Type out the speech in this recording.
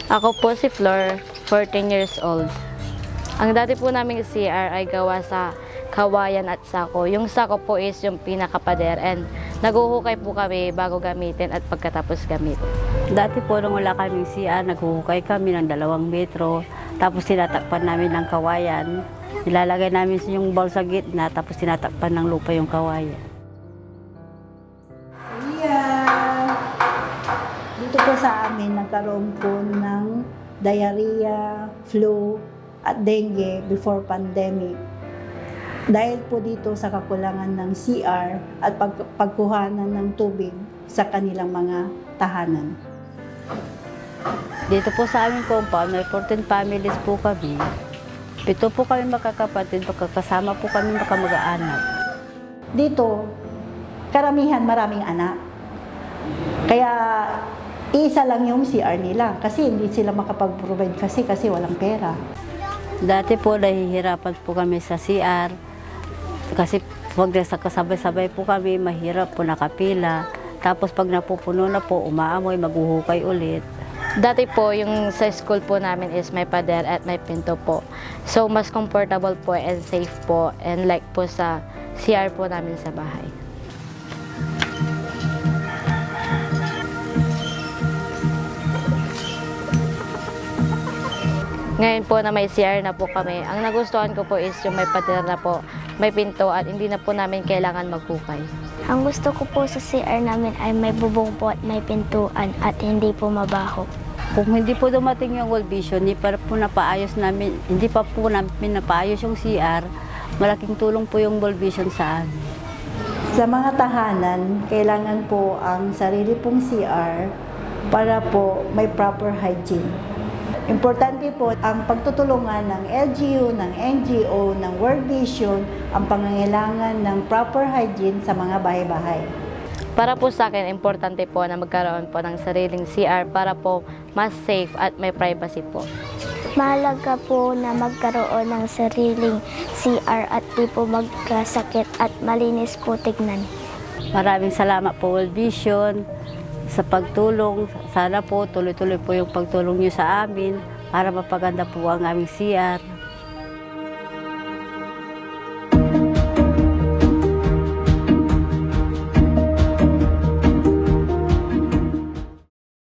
Ako po si Flor, 14 years old. Ang dati po naming CR ay gawa sa kawayan at sako. Yung sako po is yung pinakapader and naghuhukay po kami bago gamitin at pagkatapos gamit. Dati po nung wala kaming CR, naghuhukay kami ng 2 metro, tapos tinatakpan namin ng kawayan. Nilalagay namin yung bowl sa gitna, tapos tinatakpan ng lupa yung kawayan. Dito po sa amin, nagkaroon po ng diarrhea, flu, at dengue before pandemic. Dahil po dito sa kakulangan ng CR at pagkuhanan ng tubig sa kanilang mga tahanan. Dito po sa aming compound, may 14 families po kami. 7 po kami magkakapatid, magkakasama po kami makamag-anak. Dito, karamihan maraming anak. Kaya isa lang yung CR nila kasi hindi sila makapag-provide kasi walang pera. Dati po nahihirapan po kami sa CR kasi pag kasabay-sabay po kami, mahirap po nakapila. Tapos pag napupuno na po, umaamoy, maghuhukay ulit. Dati po, yung sa school po namin is may pader at may pinto po. So, mas comfortable po and safe po and like po sa CR po namin sa bahay. Ngayon po na may CR na po kami, ang nagustuhan ko po is yung may pader na po, may pinto at hindi na po namin kailangan maghukay. Ang gusto ko po sa CR namin ay may bubong po at may pintuan at hindi po mabaho. Kung hindi po dumating yung World Vision, hindi pa po napaayos namin, hindi pa po namin napaayos yung CR, malaking tulong po yung World Vision sa amin. Sa mga tahanan, kailangan po ang sarili pong CR para po may proper hygiene. Importante po ang pagtutulungan ng LGU, ng NGO, ng World Vision, ang pangangailangan ng proper hygiene sa mga bahay-bahay. Para po sa akin, importante po na magkaroon po ng sariling CR para po mas safe at may privacy po. Mahalaga po na magkaroon ng sariling CR at di po magkasakit at malinis po tignan. Maraming salamat po World Vision sa pagtulong. Sana po tuloy-tuloy po yung pagtulong niyo sa amin para mapaganda po ang aming CR.